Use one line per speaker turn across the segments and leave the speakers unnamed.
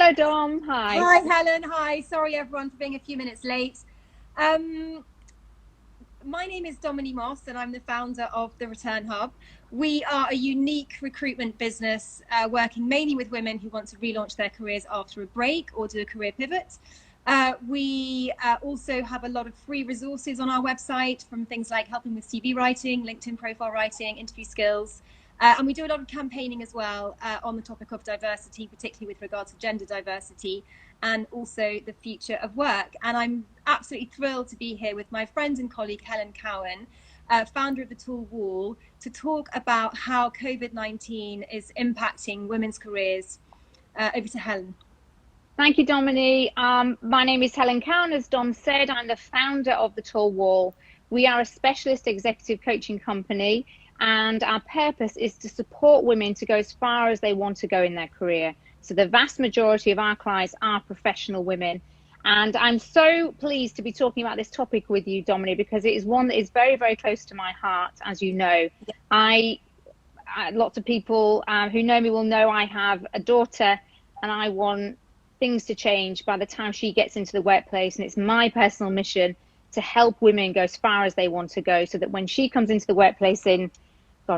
Hello, Dom. Hi.
Hi, Helen. Hi. Sorry, everyone, for being a few minutes late. My name is Dominique Moss, and I'm the founder of the Return Hub. We are a unique recruitment business working mainly with women who want to relaunch their careers after a break or do a career pivot. We also have a lot of free resources on our website, from things like helping with CV writing, LinkedIn profile writing, interview skills. And we do a lot of campaigning as well on the topic of diversity, particularly with regard to gender diversity and also the future of work. And I'm absolutely thrilled to be here with my friend and colleague, Helen Cowan, founder of the Tall Wall, to talk about how COVID-19 is impacting women's careers. Over to Helen.
Thank you, Dominique. My name is Helen Cowan. As Dom said, I'm the founder of the Tall Wall. We are a specialist executive coaching company, and our purpose is to support women to go as far as they want to go in their career. So the vast majority of our clients are professional women. And I'm so pleased to be talking about this topic with you, Dominique, because it is one that is very, very close to my heart, as you know. Lots of people who know me will know I have a daughter, and I want things to change by the time she gets into the workplace. And it's my personal mission to help women go as far as they want to go, so that when she comes into the workplace in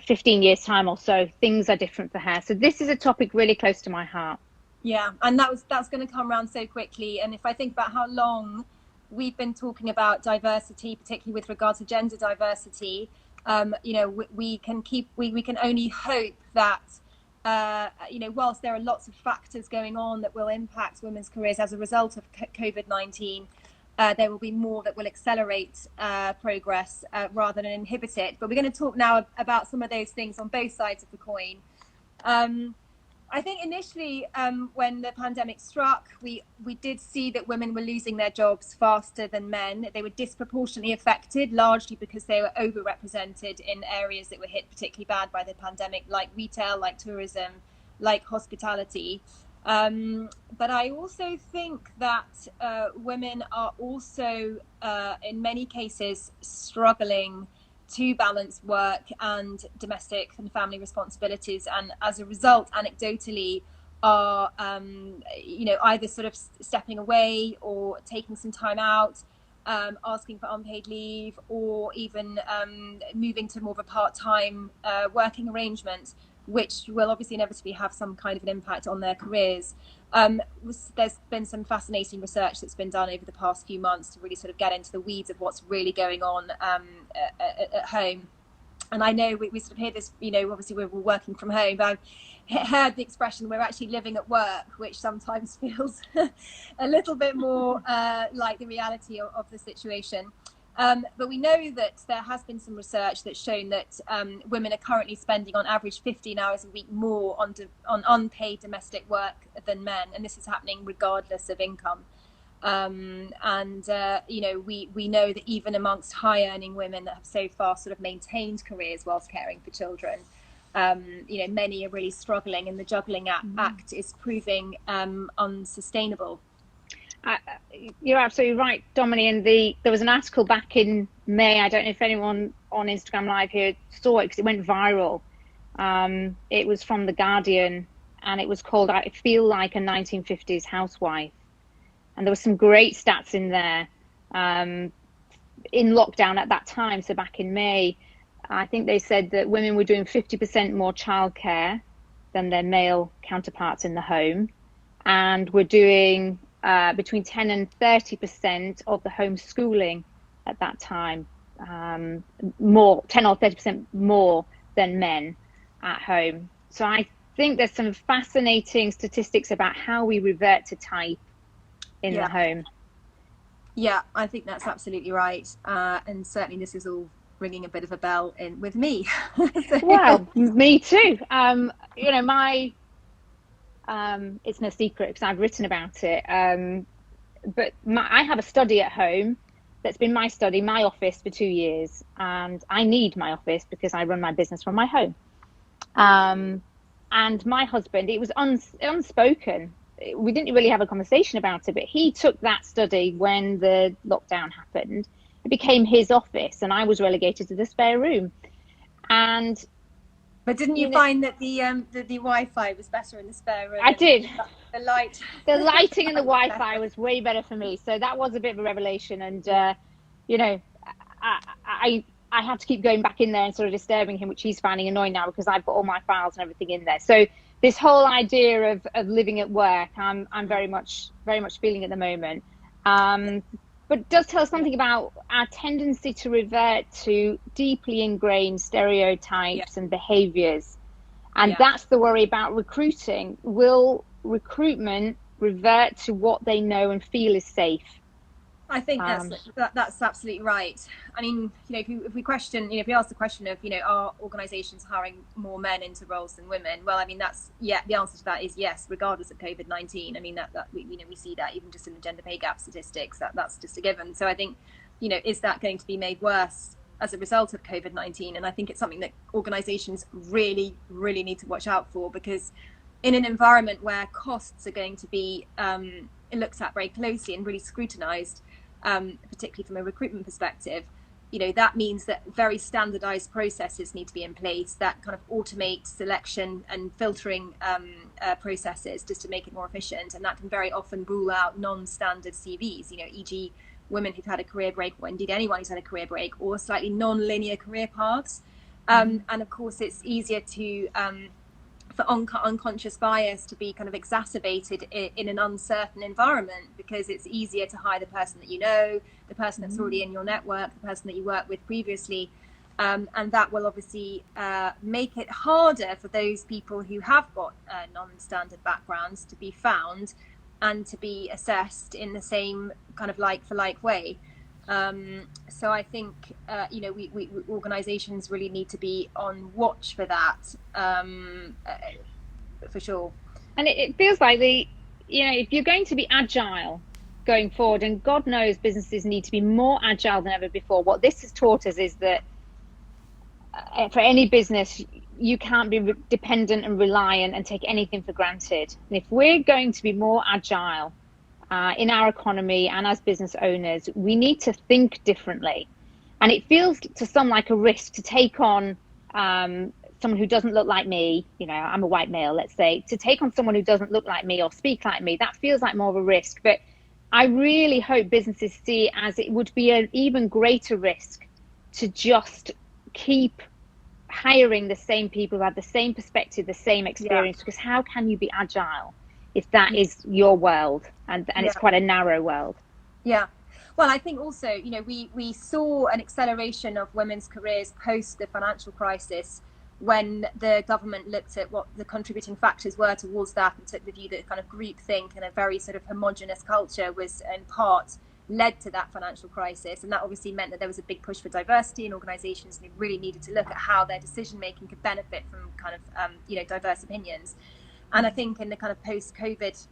15 years time or so, things are different for her. So this is a topic really close to my heart.
Yeah, and that's going to come around so quickly. And if I think about how long we've been talking about diversity, particularly with regard to gender diversity, we can only hope that whilst there are lots of factors going on that will impact women's careers as a result of COVID-19, there will be more that will accelerate progress rather than inhibit it. But we're going to talk now about some of those things on both sides of the coin. I think initially, when the pandemic struck, we did see that women were losing their jobs faster than men. They were disproportionately affected, largely because they were overrepresented in areas that were hit particularly bad by the pandemic, like retail, like tourism, like hospitality. But I also think that women are also, in many cases, struggling to balance work and domestic and family responsibilities, and as a result, anecdotally, are either sort of stepping away or taking some time out, asking for unpaid leave, or even moving to more of a part-time working arrangement, which will obviously inevitably have some kind of an impact on their careers. There's been some fascinating research that's been done over the past few months to really sort of get into the weeds of what's really going on at home. And I know we sort of hear this, obviously we're working from home, but I've heard the expression we're actually living at work, which sometimes feels a little bit more like the reality of the situation. But we know that there has been some research that's shown that women are currently spending on average 15 hours a week more on unpaid domestic work than men, and this is happening regardless of income. We know that even amongst high-earning women that have so far sort of maintained careers whilst caring for children, many are really struggling, and the juggling act is proving unsustainable.
You're absolutely right, Dominique. And there was an article back in May. I don't know if anyone on Instagram Live here saw it, because it went viral. It was from The Guardian, and it was called "I Feel Like a 1950s Housewife." And there were some great stats in there. In lockdown at that time, so back in May, I think they said that women were doing 50% more childcare than their male counterparts in the home, and were doing between 10 and 30% of the homeschooling at that time, 10 or 30% more than men at home. So I think there's some fascinating statistics about how we revert to type in the home.
Yeah, I think that's absolutely right. And certainly this is all ringing a bit of a bell with me.
Well, me too. It's no secret because I've written about it. But I have a study at home that's been my study, my office for 2 years. And I need my office because I run my business from my home. And my husband, it was unspoken. We didn't really have a conversation about it, but he took that study when the lockdown happened. It became his office, and I was relegated to the spare room. But
didn't you find that the Wi-Fi was better in the spare room?
I did.
The light.
The lighting and the Wi-Fi was way better for me. So that was a bit of a revelation. And, you know, I had to keep going back in there and sort of disturbing him, which he's finding annoying now because I've got all my files and everything in there. So this whole idea of living at work, I'm very much feeling at the moment. But it does tell us something about our tendency to revert to deeply ingrained stereotypes and behaviors. And that's the worry about recruiting. Will recruitment revert to what they know and feel is safe?
I think that's absolutely right. I mean, you know, if we question, you know, if we ask the question of, you know, are organisations hiring more men into roles than women? Well, I mean, the answer to that is yes, regardless of COVID-19. I mean, that we, you know, we see that even just in the gender pay gap statistics, that's just a given. So I think, you know, is that going to be made worse as a result of COVID-19? And I think it's something that organisations really, really need to watch out for, because in an environment where costs are going to be looked at very closely and really scrutinised, particularly from a recruitment perspective, you know, that means that very standardized processes need to be in place that kind of automate selection and filtering processes just to make it more efficient. And that can very often rule out non-standard CVs, you know, e.g. women who've had a career break, or indeed anyone who's had a career break, or slightly non-linear career paths. And of course, it's easier to for unconscious bias to be kind of exacerbated in an uncertain environment, because it's easier to hire the person that you know, the person that's already in your network, the person that you worked with previously. And that will obviously make it harder for those people who have got non-standard backgrounds to be found and to be assessed in the same kind of like for like way. So I think, you know, we organisations really need to be on watch for that, for sure.
And it feels like you know, if you're going to be agile going forward, and God knows businesses need to be more agile than ever before, what this has taught us is that for any business, you can't be dependent and reliant and take anything for granted. And if we're going to be more agile in our economy and as business owners, we need to think differently. And it feels to some like a risk to take on someone who doesn't look like me. You know, I'm a white male, let's say, to take on someone who doesn't look like me or speak like me. That feels like more of a risk. But I really hope businesses see it as it would be an even greater risk to just keep hiring the same people who have the same perspective, the same experience. Because how can you be agile if that is your world, and it's quite a narrow world?
Yeah. Well, I think also, you know, we saw an acceleration of women's careers post the financial crisis, when the government looked at what the contributing factors were towards that and took the view that kind of groupthink and a very sort of homogenous culture was in part led to that financial crisis. And that obviously meant that there was a big push for diversity in organisations, and they really needed to look at how their decision making could benefit from kind of you know, diverse opinions. And I think in the kind of post-COVID,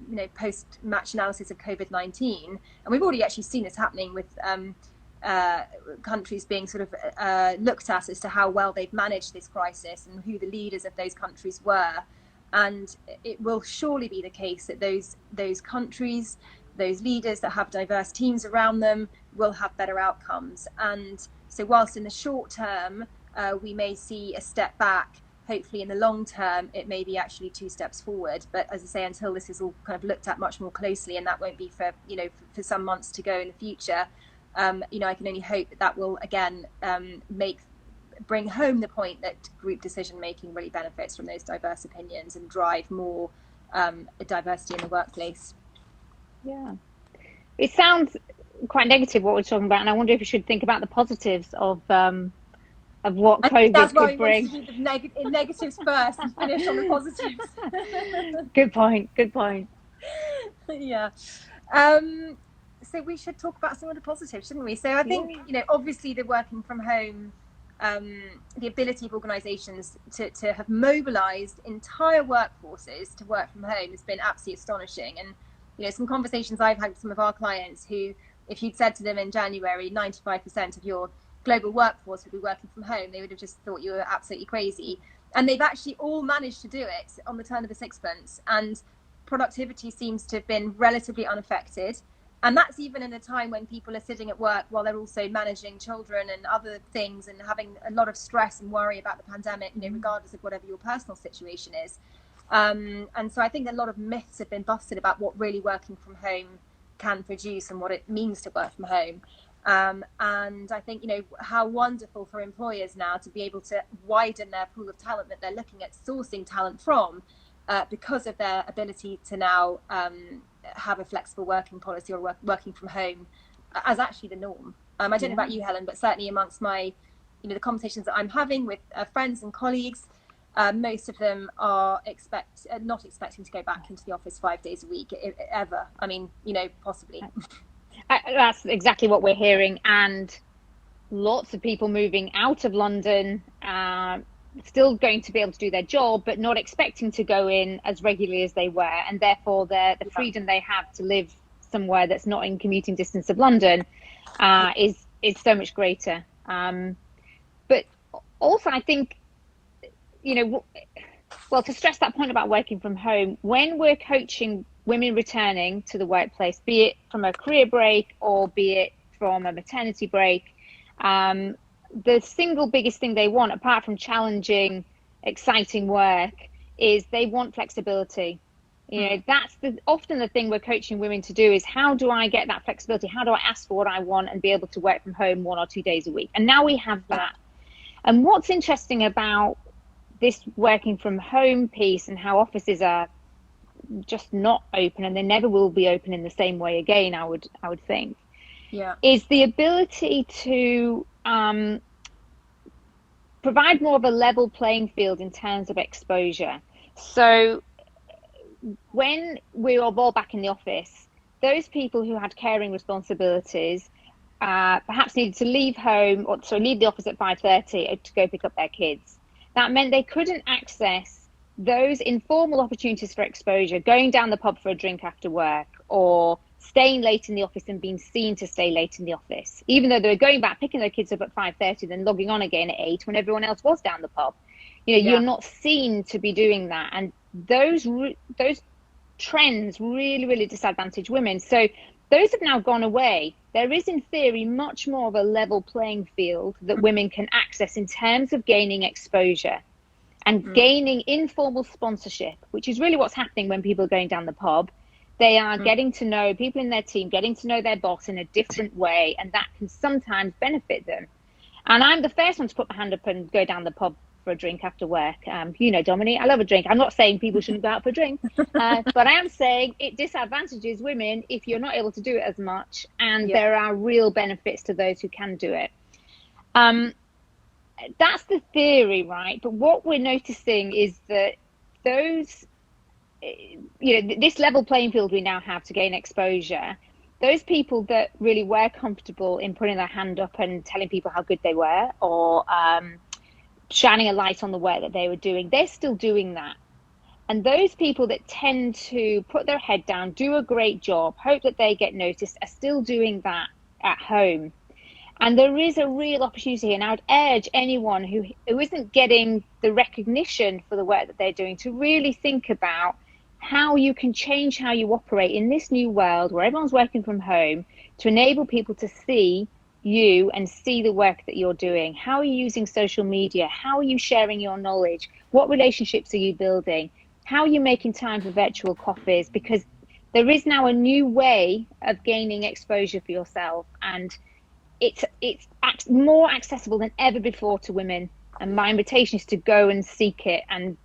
you know, post-match analysis of COVID-19, and we've already actually seen this happening with countries being sort of looked at as to how well they've managed this crisis and who the leaders of those countries were. And it will surely be the case that those countries, those leaders that have diverse teams around them, will have better outcomes. And so whilst in the short term we may see a step back, hopefully in the long term it may be actually 2 steps forward. But as I say, until this is all kind of looked at much more closely, and that won't be for, you know, for some months to go in the future, you know, I can only hope that will again bring home the point that group decision making really benefits from those diverse opinions and drive more diversity in the workplace.
Yeah, it sounds quite negative what we're talking about, and I wonder if we should think about the positives of what COVID could bring.
That's why we want to do the negatives first and finish on the positives.
Good point.
Yeah. So we should talk about some of the positives, shouldn't we? So I think, you know, obviously the working from home, the ability of organisations to have mobilised entire workforces to work from home has been absolutely astonishing. And, you know, some conversations I've had with some of our clients who, if you'd said to them in January, 95% of your global workforce would be working from home, they would have just thought you were absolutely crazy. And they've actually all managed to do it on the turn of the sixpence. And productivity seems to have been relatively unaffected. And that's even in a time when people are sitting at work while they're also managing children and other things and having a lot of stress and worry about the pandemic, you know, regardless of whatever your personal situation is. And so I think a lot of myths have been busted about what really working from home can produce and what it means to work from home. And I think, how wonderful for employers now to be able to widen their pool of talent that they're looking at sourcing talent from, because of their ability to now have a flexible working policy or working from home as actually the norm. I don't know about you, Helen, but certainly amongst my, the conversations that I'm having with friends and colleagues, most of them are not expecting to go back into the office 5 days a week ever. I mean, possibly.
That's exactly what we're hearing, and lots of people moving out of London, still going to be able to do their job, but not expecting to go in as regularly as they were, and therefore the freedom they have to live somewhere that's not in commuting distance of London is so much greater. But also, I think, well, to stress that point about working from home, when we're coaching women returning to the workplace, be it from a career break or be it from a maternity break, the single biggest thing they want, apart from challenging, exciting work, is they want flexibility. That's often the thing we're coaching women to do, is how do I get that flexibility? How do I ask for what I want and be able to work from home 1 or 2 days a week? And now we have that. And what's interesting about this working from home piece and how offices are just not open, and they never will be open in the same way again, I would think, is the ability to provide more of a level playing field in terms of exposure. So when we were all back in the office, those people who had caring responsibilities perhaps needed to leave home, or leave the office at 5:30 to go pick up their kids. That meant they couldn't access those informal opportunities for exposure, going down the pub for a drink after work, or staying late in the office and being seen to stay late in the office, even though they were going back, picking their kids up at 5:30, then logging on again at 8 when everyone else was down the pub. You're not seen to be doing that. And those trends really, really disadvantage women. So those have now gone away. There is, in theory, much more of a level playing field that women can access in terms of gaining exposure and gaining informal sponsorship, which is really what's happening when people are going down the pub. They are getting to know people in their team, getting to know their boss in a different way, and that can sometimes benefit them. And I'm the first one to put my hand up and go down the pub for a drink after work. Dominique, I love a drink. I'm not saying people shouldn't go out for a drink, but I am saying it disadvantages women if you're not able to do it as much, and there are real benefits to those who can do it. That's the theory, right? But what we're noticing is that those, this level playing field we now have to gain exposure, those people that really were comfortable in putting their hand up and telling people how good they were, or shining a light on the work that they were doing, they're still doing that. And those people that tend to put their head down, do a great job, hope that they get noticed, are still doing that at home. And there is a real opportunity, and I would urge anyone who isn't getting the recognition for the work that they're doing to really think about how you can change how you operate in this new world where everyone's working from home, to enable people to see you and see the work that you're doing. How are you using social media? How are you sharing your knowledge? What relationships are you building? How are you making time for virtual coffees? Because there is now a new way of gaining exposure for yourself, and it's more accessible than ever before to women. And my invitation is to go and seek it and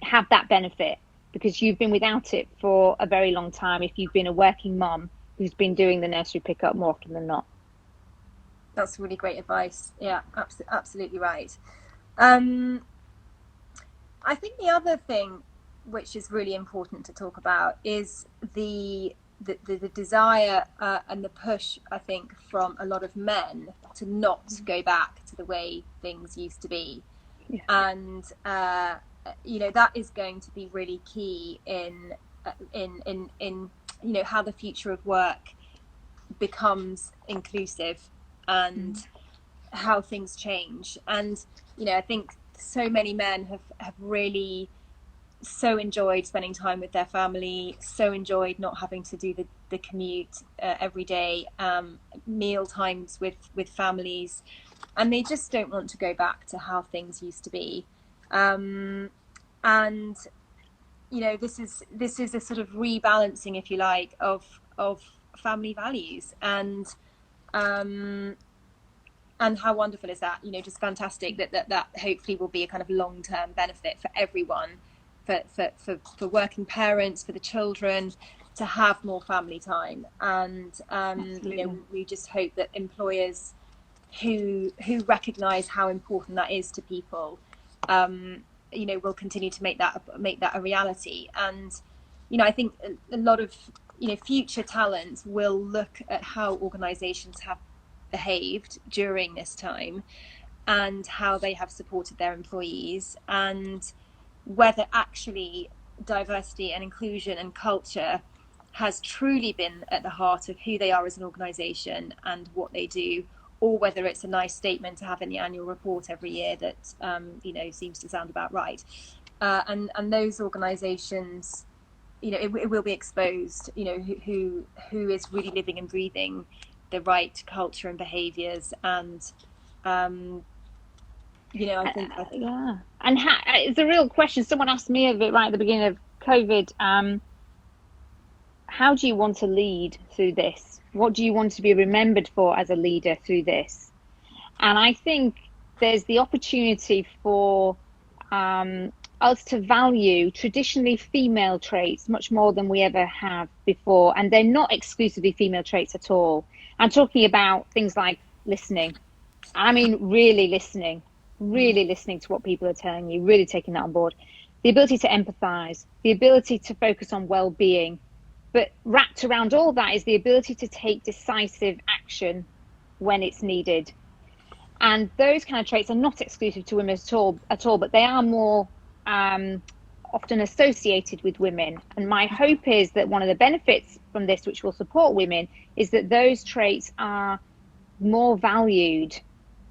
have that benefit, because you've been without it for a very long time if you've been a working mum who's been doing the nursery pickup more often than not.
That's really great advice. Yeah, absolutely right. I think the other thing which is really important to talk about is the desire and the push, I think, from a lot of men to not go back to the way things used to be. And that is going to be really key in how the future of work becomes inclusive, and how things change. And I think so many men have really so enjoyed spending time with their family, so enjoyed not having to do the commute every day, meal times with families, and they just don't want to go back to how things used to be. And this is a sort of rebalancing, if you like, of family values, and how wonderful is that? Just fantastic that hopefully will be a kind of long-term benefit for everyone, for working parents, for the children, to have more family time. And we just hope that employers who recognize how important that is to people, will continue to make that a reality. And I think a lot of future talent will look at how organizations have behaved during this time and how they have supported their employees, and whether actually diversity and inclusion and culture has truly been at the heart of who they are as an organization and what they do, or whether it's a nice statement to have in the annual report every year that seems to sound about right. And those organizations, it will be exposed, who is really living and breathing the right culture and behaviors. And I think
yeah. And it's a real question. Someone asked me of it right at the beginning of COVID. How do you want to lead through this? What do you want to be remembered for as a leader through this? And I think there's the opportunity for us to value traditionally female traits much more than we ever have before. And they're not exclusively female traits at all. I'm talking about things like listening. I mean, really listening to what people are telling you, really taking that on board. The ability to empathize, the ability to focus on well-being. But wrapped around all that is the ability to take decisive action when it's needed. And those kind of traits are not exclusive to women at all, but they are more often associated with women. And my hope is that one of the benefits from this, which will support women, is that those traits are more valued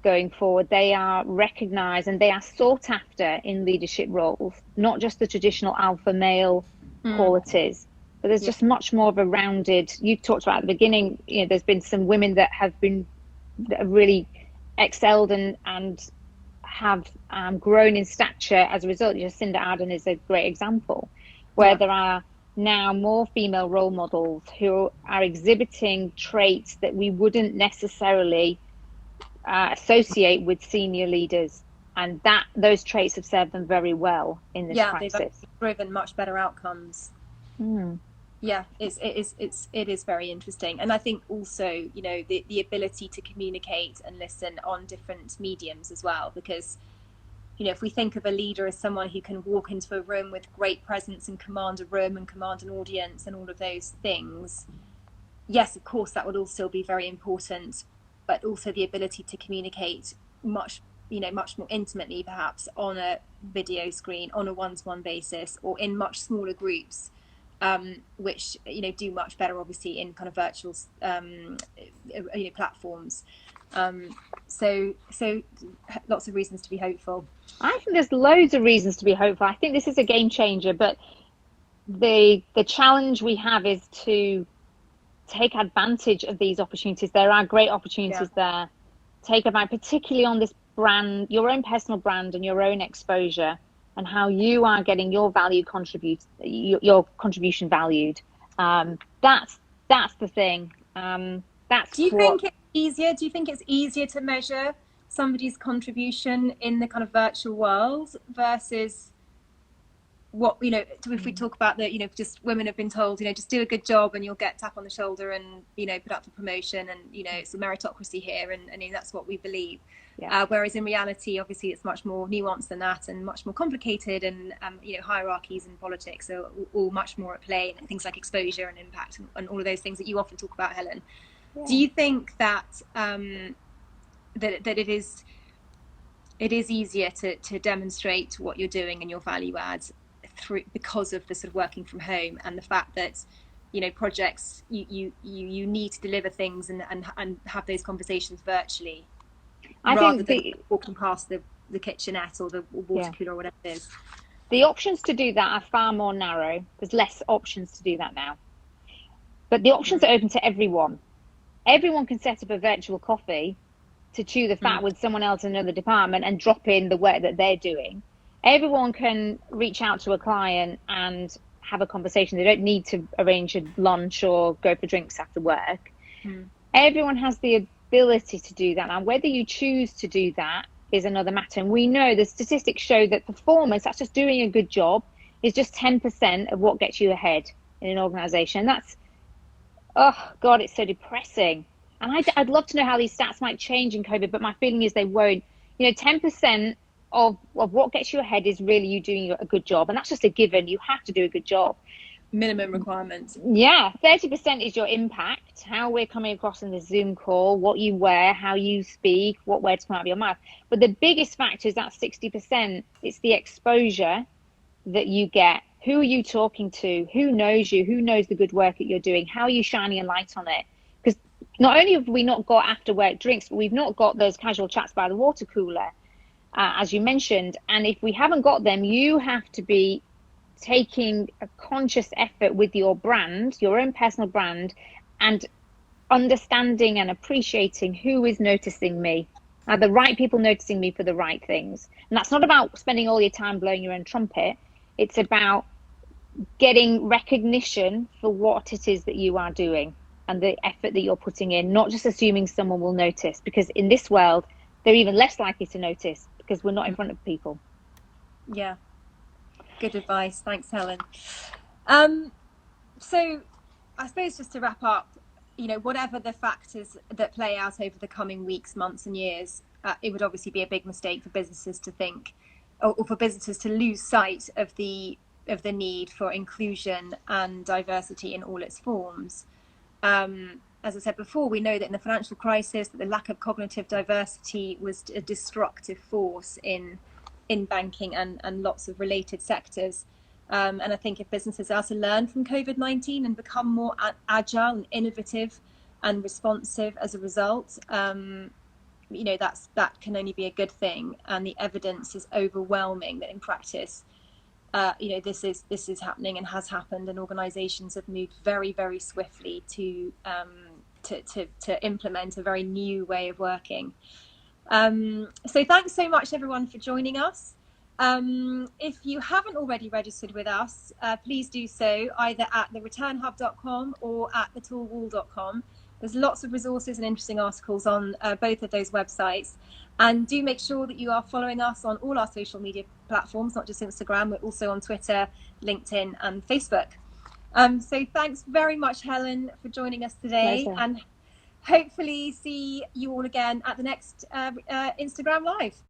going forward. They are recognized and they are sought after in leadership roles, not just the traditional alpha male qualities. But there's just much more of a rounded. You talked about at the beginning, there's been some women that have really excelled and have grown in stature as a result. Jacinda Ardern is a great example, where there are now more female role models who are exhibiting traits that we wouldn't necessarily associate with senior leaders, and those traits have served them very well in this crisis.
They've driven much better outcomes. Yeah, it is very interesting. And I think also, the ability to communicate and listen on different mediums as well, because, if we think of a leader as someone who can walk into a room with great presence and command a room and command an audience and all of those things, yes, of course, that would all still be very important, but also the ability to communicate much more intimately, perhaps on a video screen, on a one-to-one basis, or in much smaller groups. Which do much better obviously in kind of virtual platforms. So lots of reasons to be hopeful.
I think there's loads of reasons to be hopeful. I think this is a game changer, but the challenge we have is to take advantage of these opportunities. There are great opportunities there. Take advantage, particularly on this brand, your own personal brand and your own exposure, and how you are getting your your contribution valued. That's the thing.
Do you think it's easier? Do you think it's easier to measure somebody's contribution in the kind of virtual world versus what, if we talk about just women have been told, just do a good job and you'll get tap on the shoulder and, put up for promotion and, it's a meritocracy here and that's what we believe. Whereas in reality, obviously, it's much more nuanced than that and much more complicated, and hierarchies and politics are all much more at play, and things like exposure and impact and all of those things that you often talk about, Helen. Do you think that that it is easier to demonstrate what you're doing and your value add because of the sort of working from home and the fact that projects you need to deliver things and have those conversations virtually? Rather than walking past the kitchenette or the water cooler or whatever it is.
The options to do that are far more narrow. There's less options to do that now. But the options are open to everyone. Everyone can set up a virtual coffee to chew the fat with someone else in another department and drop in the work that they're doing. Everyone can reach out to a client and have a conversation. They don't need to arrange a lunch or go for drinks after work. Everyone has the ability to do that. Now, whether you choose to do that is another matter. And we know the statistics show that performance, that's just doing a good job, is just 10% of what gets you ahead in an organization. That's, oh God, it's so depressing. And I'd love to know how these stats might change in COVID, but my feeling is they won't. 10% of what gets you ahead is really you doing a good job. And that's just a given. You have to do a good job.
Minimum requirements.
Yeah, 30% is your impact, how we're coming across in the Zoom call, what you wear, how you speak, what words come out of your mouth. But the biggest factor is that 60%. It's the exposure that you get. Who are you talking to? Who knows you? Who knows the good work that you're doing? How are you shining a light on it? Because not only have we not got after work drinks, but we've not got those casual chats by the water cooler, as you mentioned. And if we haven't got them, you have to be taking a conscious effort with your brand, your own personal brand, and understanding and appreciating who is noticing me. Are the right people noticing me for the right things? And that's not about spending all your time blowing your own trumpet. It's about getting recognition for what it is that you are doing and the effort that you're putting in, not just assuming someone will notice, because in this world, they're even less likely to notice because we're not in front of people.
Yeah. Good advice. Thanks, Helen. So I suppose just to wrap up, whatever the factors that play out over the coming weeks, months and years, it would obviously be a big mistake for businesses to think, or for businesses to lose sight of the need for inclusion and diversity in all its forms. As I said before, we know that in the financial crisis, that the lack of cognitive diversity was a destructive force in banking and lots of related sectors. And I think if businesses are to learn from COVID-19 and become more agile and innovative and responsive as a result, that can only be a good thing. And the evidence is overwhelming that in practice, this is happening and has happened, and organisations have moved very, very swiftly to implement a very new way of working. So thanks so much, everyone, for joining us. If you haven't already registered with us, please do so either at thereturnhub.com or at thetallwall.com. There's lots of resources and interesting articles on both of those websites. And do make sure that you are following us on all our social media platforms, not just Instagram. We're also on Twitter, LinkedIn and Facebook. So thanks very much, Helen, for joining us today.
Pleasure.
And hopefully see you all again at the next Instagram Live.